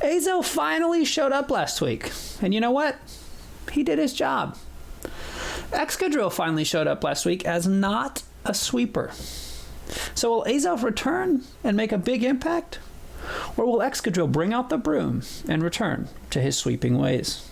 Azo finally showed up last week. And you know what? He did his job. Excadrill finally showed up last week as not a sweeper. So will Azo return and make a big impact? Or will Excadrill bring out the broom and return to his sweeping ways?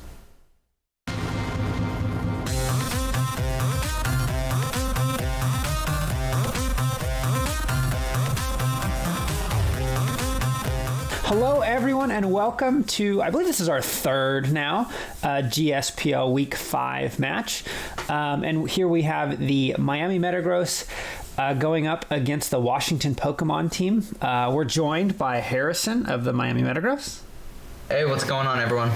Hello, everyone, and welcome to, I believe this is our third now, GSPL Week 5 match. And here we have the Miami Metagross going up against the Washington Pokemon team. We're joined by Harrison of the Miami Metagross. Hey, what's going on, everyone?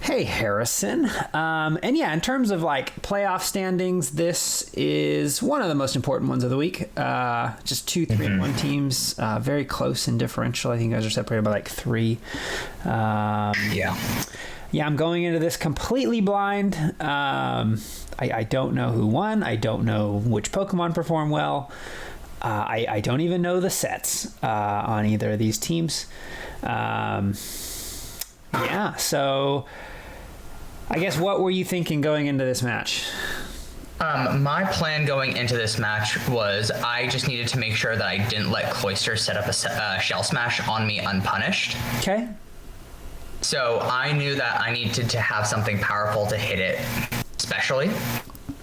Hey, Harrison. And yeah, in terms of like playoff standings, this is one of the most important ones of the week. Just 2, 3, and 1 teams, very close in differential. I think you guys are separated by like 3. Yeah, I'm going into this completely blind. I don't know who won. I don't know which Pokemon perform well. I don't even know the sets on either of these teams. Yeah, so I guess what were you thinking going into this match? My plan going into this match was I just needed to make sure that I didn't let Cloyster set up a Shell Smash on me unpunished. Okay. So I knew that I needed to have something powerful to hit it, especially.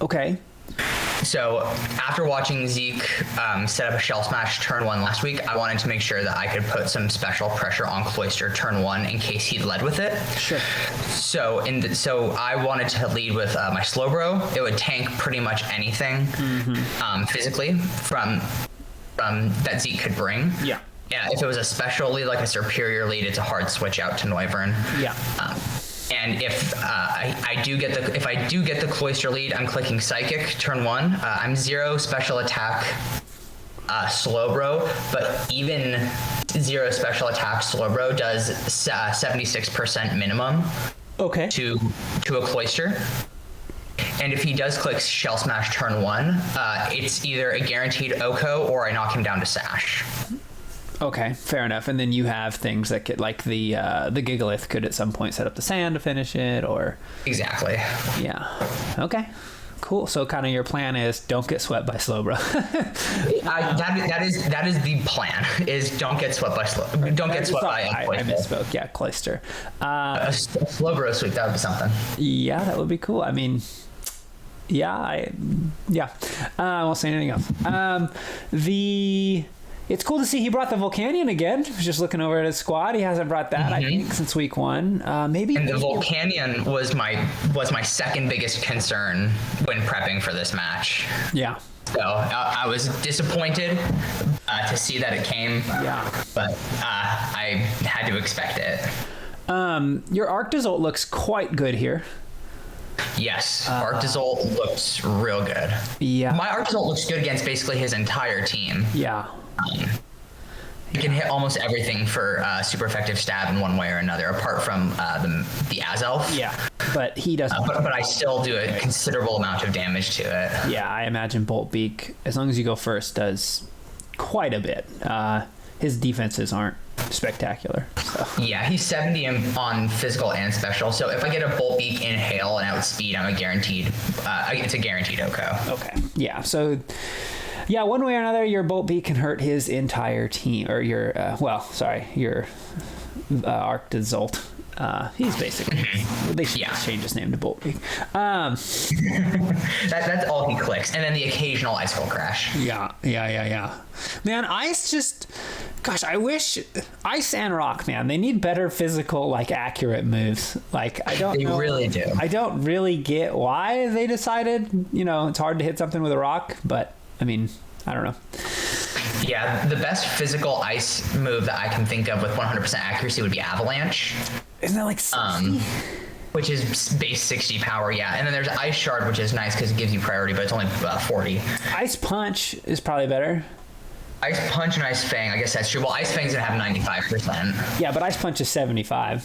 Okay. So after watching Zeke set up a Shell Smash turn 1 last week, I wanted to make sure that I could put some special pressure on Cloyster turn 1 in case he led with it. Sure. So I wanted to lead with my Slowbro. It would tank pretty much anything physically from that Zeke could bring. Yeah. Yeah, if it was a special lead, like a superior lead, it's a hard switch out to Noivern. Yeah. And if I do get the Cloyster lead, I'm clicking Psychic turn 1. I'm 0 special attack Slowbro, but even 0 special attack Slowbro does 76% minimum. Okay. To a Cloyster. And if he does click Shell Smash turn 1, it's either a guaranteed OHKO or I knock him down to Sash. Okay, fair enough. And then you have things that could, like the Gigalith could at some point set up the sand to finish it, or exactly. Yeah. Okay. Cool. So kind of your plan is don't get swept by Slowbro. that is the plan. Is don't get swept by Slowbro. Don't get swept by. I misspoke. Yeah, Cloyster. A Slowbro sweep, that would be something. Yeah, that would be cool. I mean. I won't say anything else. It's cool to see he brought the Volcanion again. I was just looking over at his squad. He hasn't brought that, I think, since week 1. Maybe. And the Volcanion was my second biggest concern when prepping for this match. Yeah. So I was disappointed to see that it came. Yeah. But I had to expect it. Your Arctozolt looks quite good here. Yes, Arctozolt looks real good. Yeah. My Arctozolt looks good against basically his entire team. Yeah. He can hit almost everything for super effective stab in one way or another, apart from the Azelf. Yeah, but he doesn't. But I still do a considerable amount of damage to it. Yeah, I imagine Bolt Beak, as long as you go first, does quite a bit. His defenses aren't spectacular. So. Yeah, he's 70 on physical and special. So if I get a Bolt Beak in Hail and outspeed, I'm a guaranteed. It's a guaranteed OHKO. Okay. Yeah. So. Yeah, one way or another, your Bolt Beak can hurt his entire team, or your Arctozolt. He's basically. They should change his name to Bolt Beak. That's all he clicks, and then the occasional Icicle Crash. Yeah. Man, Ice just. Gosh, I wish Ice and Rock, man. They need better physical, like accurate moves. Like I don't. They really do. I don't really get why they decided. It's hard to hit something with a rock, but. I mean, I don't know. Yeah, the best physical ice move that I can think of with 100% accuracy would be Avalanche. Isn't that like 60? Which is base 60 power, yeah. And then there's Ice Shard, which is nice because it gives you priority, but it's only 40. Ice Punch is probably better. Ice Punch and Ice Fang, I guess that's true. Well, Ice Fang's going to have 95%. Yeah, but Ice Punch is 75.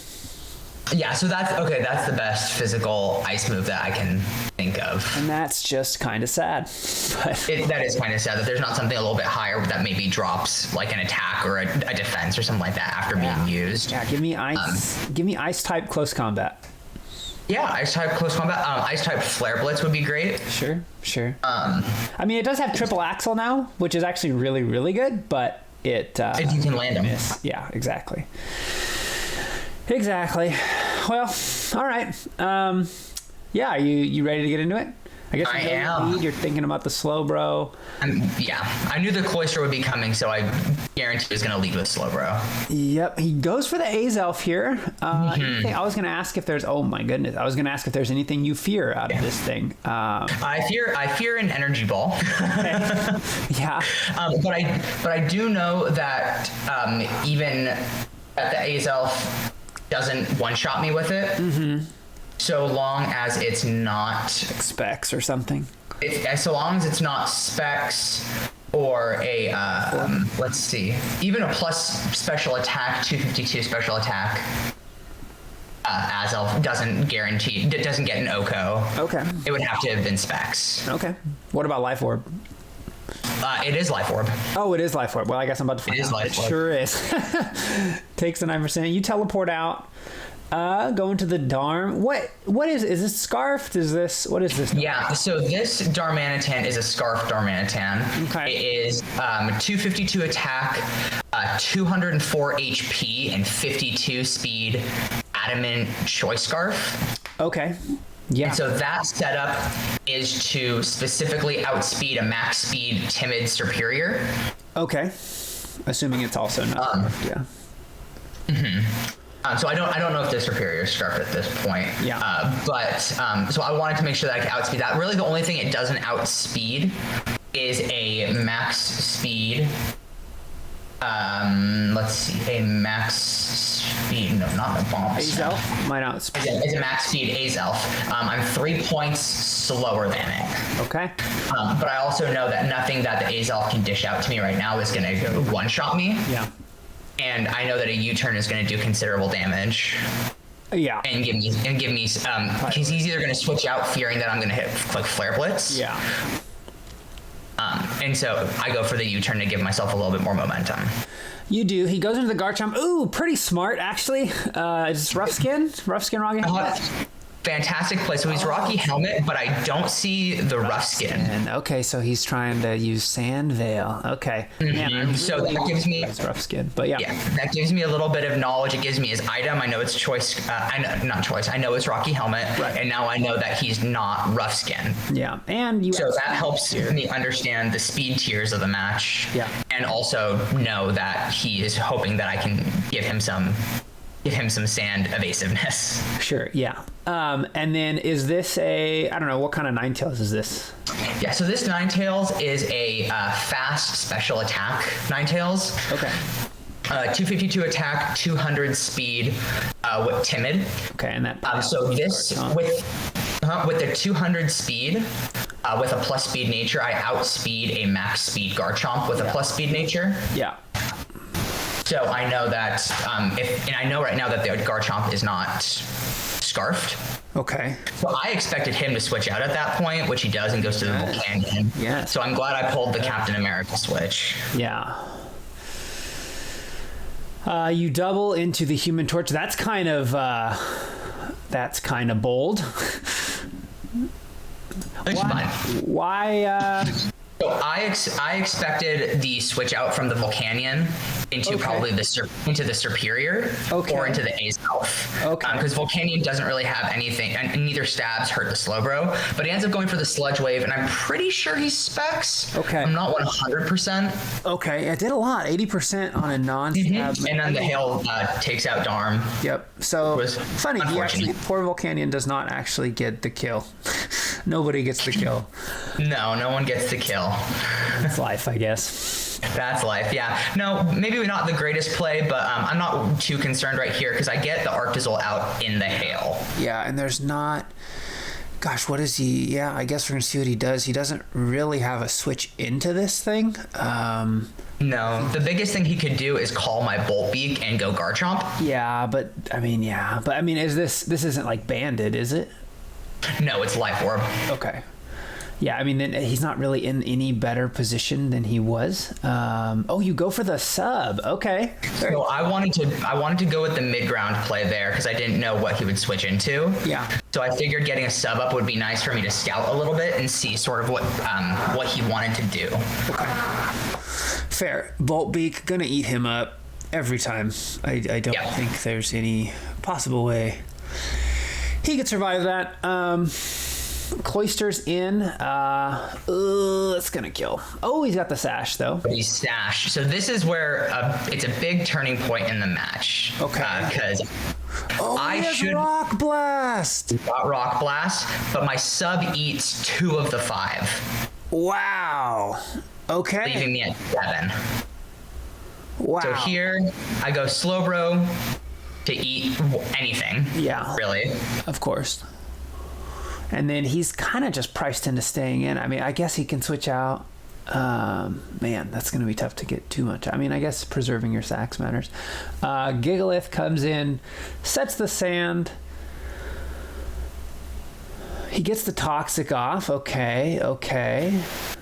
Yeah, so that's the best physical ice move that I can think of. And that's just kind of sad. But That is kind of sad that there's not something a little bit higher that maybe drops like an attack or a defense or something like that after being used. Yeah, give me ice type close combat. Yeah, ice type close combat. Ice type flare blitz would be great. Sure. I mean, it does have triple axle now, which is actually really, really good, but it... if you can land them. Yeah, exactly. Well, all right. Yeah, you ready to get into it? I guess I am. You're thinking about the slow bro. Yeah, I knew the cloister would be coming, so I guarantee he was going to lead with slow bro. Yep, he goes for the Azelf here. I was going to ask if there's... Oh my goodness, I was going to ask if there's anything you fear out of this thing. I fear an energy ball. Yeah. But I do know that even that the Azelf doesn't one-shot me with it. So long as it's not Specs or something. So long as it's not specs or a let's see, even a plus special attack, 252 special attack. Azelf doesn't get an OCO. Okay. It would have to have been specs. Okay. What about Life Orb? It is Life Orb. Oh, it is Life Orb. Well, I guess I'm about to find out. It is Life Orb. It sure is. Takes the 9%. You teleport out. Go into the Darm. What is this scarfed? What is this? Yeah, so this Darmanitan is a Scarf Darmanitan. Okay. It is 252 attack, 204 HP, and 52 speed Adamant Choice Scarf. Okay. Yeah. And so that setup is to specifically outspeed a max speed Timid Superior. Okay. Assuming it's also not. Yeah. So I don't know if the Superior is Scarf at this point. Yeah. But so I wanted to make sure that I could outspeed that. Really, the only thing it doesn't outspeed is a max speed. Let's see, a max speed. No, not a bomb. Azelf might outspeed. It's a max speed Azelf. I'm 3 points slower than it. Okay. But I also know that nothing that the Azelf can dish out to me right now is going to one-shot me. Yeah. And I know that a U-turn is going to do considerable damage. Yeah. And give me because he's either going to switch out fearing that I'm going to hit like Flare Blitz. Yeah. And so I go for the U-turn to give myself a little bit more momentum. You do. He goes into the Garchomp. Ooh, pretty smart actually. It's Rough Skin Rocky Helmet. Fantastic play. So he's Rocky Helmet, but I don't see the Rough Skin. Okay, so he's trying to use Sand Veil. Okay. Man, so that gives me Rough Skin, but yeah. That gives me a little bit of knowledge. It gives me his item. I know it's choice. I know it's Rocky Helmet, right. And now I know that he's not Rough Skin. Yeah, and you. So that helps me understand the speed tiers of the match. Yeah, and also know that he is hoping that I can give him some sand evasiveness. Sure, yeah. And then is this I don't know, what kind of Ninetales is this? Yeah, so this Ninetales is a fast special attack Ninetales. Okay. 252 attack, 200 speed with Timid. Okay, and that... so this, with the 200 speed, with a plus speed nature, I outspeed a max speed Garchomp with a plus speed nature. Yeah. So I know that, and I know right now that the Garchomp is not scarfed. Okay. So I expected him to switch out at that point, which he does and goes to the Volcanion. Yeah. So I'm glad I pulled the Captain America switch. Yeah. You double into the Human Torch. That's kind of bold. Why? So I expected the switch out from the Volcanion into probably into the Superior or into the Azelf. Okay. Because Volcanion doesn't really have anything, and neither stabs hurt the Slowbro, but he ends up going for the Sludge Wave, and I'm pretty sure he's specs. Okay. I'm not 100%. Okay, it did a lot, 80% on a non-stab. And then the Hail takes out Darm. Yep. So funny, poor Volcanion does not actually get the kill. Nobody gets the kill. No one gets the kill. That's life, I guess. That's life, yeah. No, maybe not the greatest play, but I'm not too concerned right here because I get the Arctazol out in the Hail. Yeah, and there's not Gosh, what is he? Yeah, I guess we're going to see what he does. He doesn't really have a switch into this thing. No, the biggest thing he could do is call my Bolt Beak and go Garchomp. Yeah, but I mean, is this isn't like banded, is it? No, it's Life Orb. Okay. Yeah, I mean, then he's not really in any better position than he was. You go for the sub. Okay. So I wanted to go with the mid-ground play there because I didn't know what he would switch into. Yeah. So I figured getting a sub up would be nice for me to scout a little bit and see sort of what he wanted to do. Okay. Fair. Bolt Beak gonna eat him up every time. I don't think there's any possible way he could survive that. Cloister's in. It's gonna kill. Oh, he's got the sash though. He's sashed. So this is where it's a big turning point in the match. Okay. Because I should Rock Blast. Got Rock Blast, but my sub eats 2 of the 5. Wow. Okay. Leaving me at 7. Wow. So here I go Slowbro to eat anything. Yeah. Really. Of course. And then he's kind of just priced into staying in. I mean, I guess he can switch out. Man, that's going to be tough to get too much. I mean, I guess preserving your sacks matters. Gigalith comes in, sets the sand. He gets the Toxic off. Okay.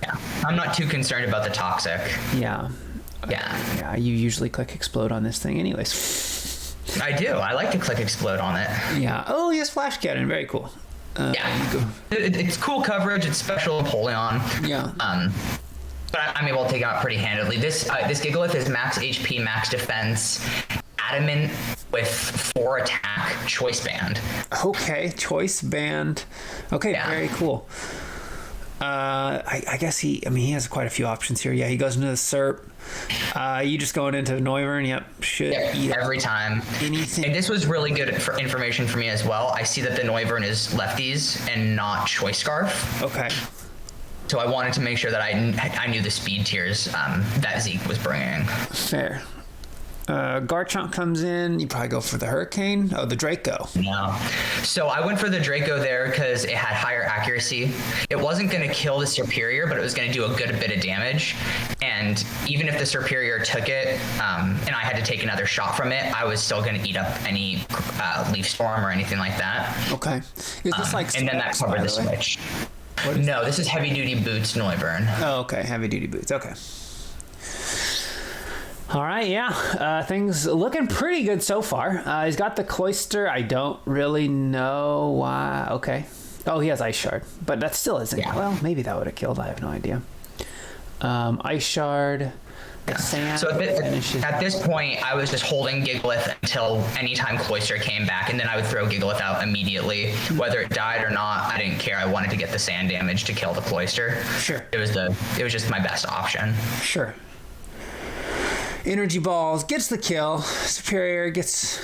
Yeah. I'm not too concerned about the Toxic. Yeah. Yeah, you usually click Explode on this thing anyways. I do. I like to click Explode on it. Yeah. Oh, he has Flash Cannon. Very cool. It's cool coverage. It's special Empoleon. Yeah. But I'm able to take it out pretty handedly. This Gigalith is max HP, max defense, adamant with 4 attack, choice band. Okay, choice band. Okay, very cool. I guess he has quite a few options here. Yeah, he goes into the SERP. You just going into Noivern. Yep, should eat every time. Anything. And this was really good for information for me as well. I see that the Noivern is lefties and not Choice Scarf. Okay. So I wanted to make sure that I knew the speed tiers that Zeke was bringing. Fair. Garchomp comes in. You probably go for the Hurricane. Oh, the Draco. No. So I went for the Draco there because it had higher accuracy. It wasn't going to kill the Superior, but it was going to do a good bit of damage. And even if the Superior took it, and I had to take another shot from it, I was still going to eat up any Leaf Storm or anything like that. Okay. Is this like and then that covered the switch. No, this is Heavy Duty Boots Noivern. Oh, okay. Heavy Duty Boots. Okay. All right, yeah. Things looking pretty good so far. He's got the Cloister. I don't really know why. Okay. Oh, he has Ice Shard, but that still isn't. Yeah. Well, maybe that would have killed. I have no idea. Ice Shard. Sand so at this point, I was just holding Gigalith until anytime Cloister came back, and then I would throw Gigalith out immediately. Whether it died or not, I didn't care. I wanted to get the sand damage to kill the Cloister. Sure. It was just my best option. Sure. Energy Balls gets the kill. Superior gets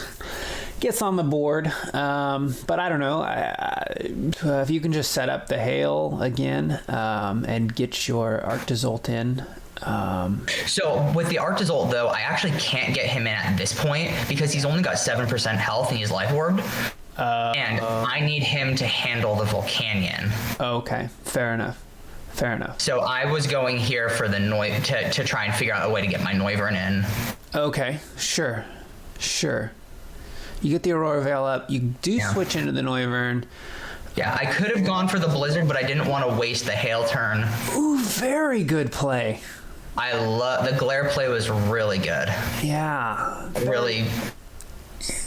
on the board. But I don't know. If you can just set up the Hail again and get your Arctozolt in. So with the Arctozolt, though, I actually can't get him in at this point because he's only got 7% health and he's Life Orbed. And I need him to handle the Volcanion. Okay, fair enough. So I was going here for the to try and figure out a way to get my Noivern in. Okay, sure. You get the Aurora Veil up. You do switch into the Noivern. Yeah, I could have gone for the Blizzard, but I didn't want to waste the Hail turn. Ooh, very good play. I love the Glare play was really good. Yeah. Really.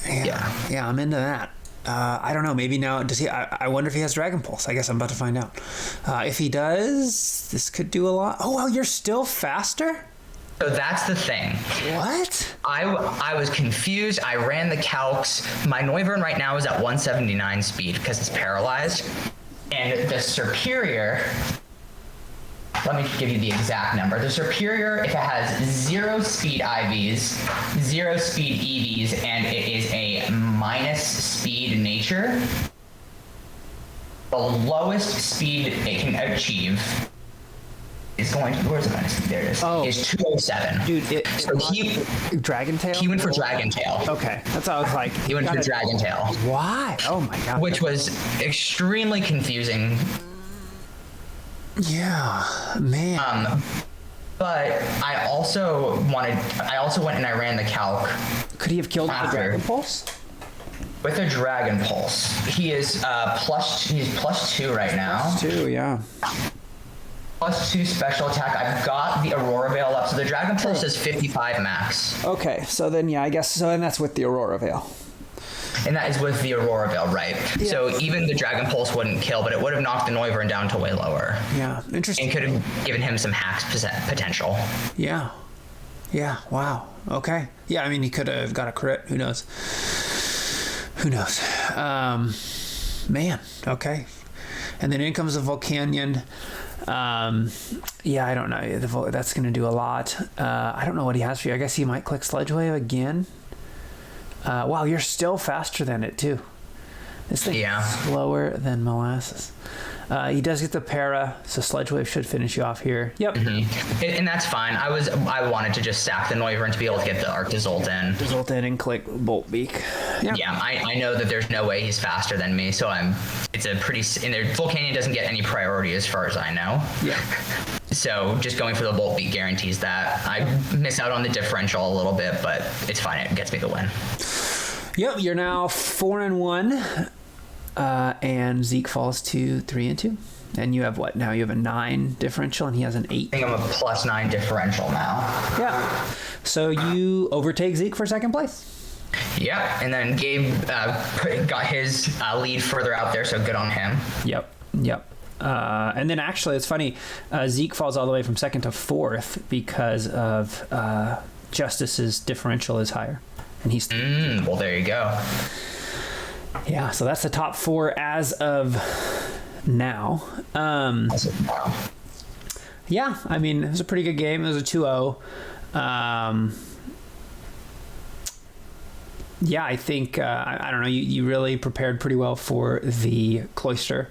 Yeah, I'm into that. I don't know. Maybe now does he? I wonder if he has Dragon Pulse. I guess I'm about to find out. If he does, this could do a lot. Oh, well, you're still faster? So that's the thing. What? I was confused. I ran the calcs. My Noivern right now is at 179 speed because it's paralyzed. And the Superior, let me give you the exact number. The Superior, if it has 0 speed IVs, 0 speed EVs, and it is a minus speed nature, the lowest speed it can achieve is going to, where's the minus? There it is. Oh. He's 207. Dude, so Dragon Tail? He went for Dragon Tail. Okay, that's how I was like. He went for Dragon Tail. Why? Oh my god. Which was extremely confusing. Yeah, man. But I also went and I ran the calc. Could he have killed the Dragon Pulse? With a Dragon Pulse. He is he's +2 right now. +2, yeah. +2 special attack. I've got the Aurora Veil up, so the Dragon Pulse is 55 max. Okay, so then yeah, I guess so, and that's with the Aurora Veil. And that is with the Aurora Veil, right? Yeah. So even the Dragon Pulse wouldn't kill, but it would have knocked the Noivern down to way lower. Yeah, interesting. And could have given him some hacks potential. Yeah. Yeah, wow. Okay. Yeah, I mean, he could have got a crit. Who knows? Man, okay. And then in comes the Volcanion. Yeah, I don't know. That's going to do a lot. I don't know what he has for you. I guess he might click Sludge Wave again. Wow, you're still faster than it too. This thing is slower than molasses. He does get the para, so Sludge Wave should finish you off here. Yep. Mm-hmm. And that's fine. I wanted to just sack the Noivern to be able to get the Arctozolt in. Arctozolt in and click Bolt Beak. Yep. Yeah, I know that there's no way he's faster than me, so it's a pretty... And the Volcanion doesn't get any priority as far as I know. Yeah. So just going for the Bolt Beak guarantees that. I miss out on the differential a little bit, but it's fine. It gets me the win. Yep, you're now 4-1. And Zeke falls to 3-2. And you have what now? You have a 9 differential, and he has an 8. I think I'm a +9 differential now. Yeah. So you overtake Zeke for second place. Yeah, and then Gabe got his lead further out there, so good on him. Yep. And then actually, it's funny. Zeke falls all the way from second to fourth because of Justice's differential is higher, and he's. Well, there you go. Yeah, so that's the top 4 as of now. Yeah, I mean, it was a pretty good game. It was a 2-0. Yeah, I think, I don't know, you really prepared pretty well for the Cloister.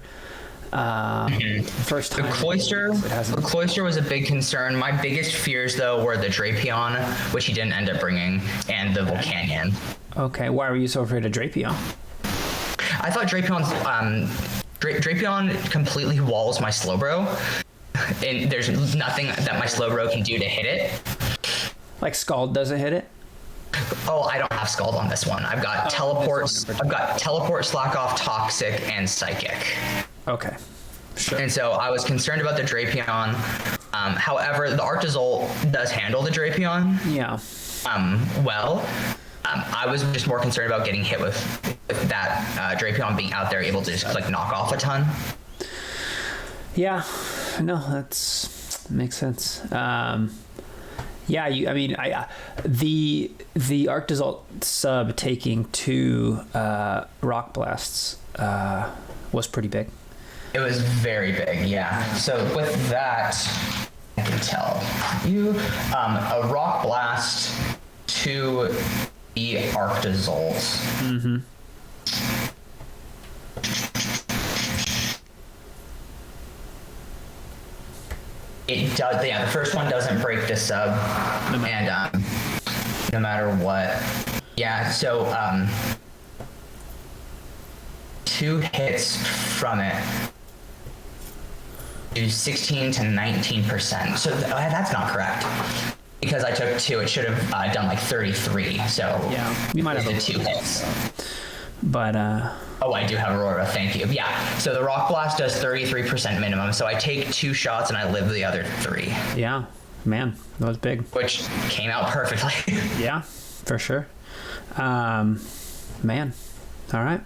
First time. The Cloister was a big concern. My biggest fears, though, were the Drapion, which he didn't end up bringing, and the Volcanion. Okay, why were you so afraid of Drapion? I thought Drapion completely walls my Slowbro, and there's nothing that my Slowbro can do to hit it. Like Scald doesn't hit it? Oh, I don't have Scald on this one. I've got Teleport, Slack Off, Toxic, and Psychic. Okay. Sure. And so I was concerned about the Drapion. However, the Arctozolt does handle the Drapion. Yeah. Well. I was just more concerned about getting hit with that Drapion being out there able to just knock off a ton. Yeah, no, makes sense. Yeah, the Arctozolt sub taking 2 Rock Blasts was pretty big. It was very big, yeah. So with that, I can tell you a Rock Blast to the Arctozolt. Mm-hmm. It does. Yeah, the first one doesn't break the sub, and no matter what. Yeah. So 2 hits from it do 16 to 19%. So that's not correct. Because I took 2, it should have done 33. So yeah, you might have the 2 hits. But oh, I do have Aurora. Thank you. Yeah. So the Rock Blast does 33% minimum. So I take 2 shots and I live the other 3. Yeah, man, that was big. Which came out perfectly. Yeah, for sure. Man, all right.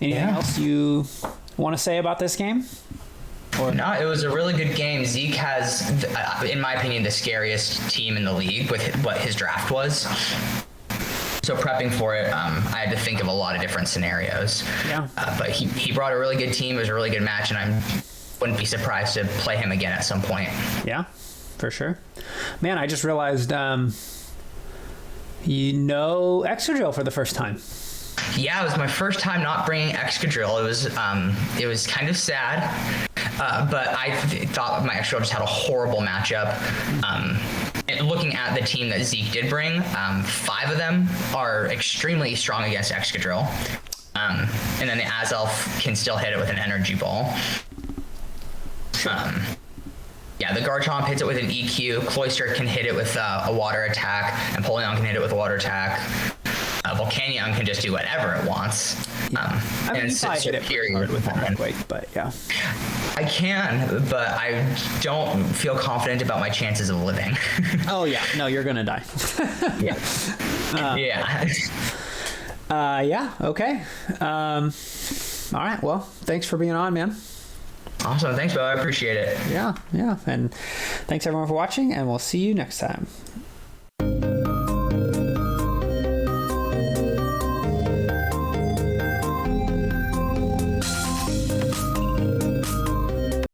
Anything else you want to say about this game? No, it was a really good game. Zeke has, in my opinion, the scariest team in the league with what his draft was. So prepping for it, I had to think of a lot of different scenarios. Yeah. But he brought a really good team. It was a really good match, and I wouldn't be surprised to play him again at some point. Yeah, for sure. Man, I just realized Excadrill for the first time. Yeah, it was my first time not bringing Excadrill. It was kind of sad. but I thought my Excadrill just had a horrible matchup. And looking at the team that Zeke did bring, 5 of them are extremely strong against Excadrill. And then the Azelf can still hit it with an energy ball. Yeah, the Garchomp hits it with an EQ. Cloyster can hit it with a water attack. Empoleon can hit it with a water attack. Volcanion can just do whatever it wants. I mean, you probably hit it pretty hard with an Earthquake, but yeah. I can, but I don't feel confident about my chances of living. Oh, yeah. No, you're going to die. Yeah. Yeah, okay. All right, well, thanks for being on, man. Awesome. Thanks, Bo. I appreciate it. Yeah. And thanks, everyone, for watching, and we'll see you next time.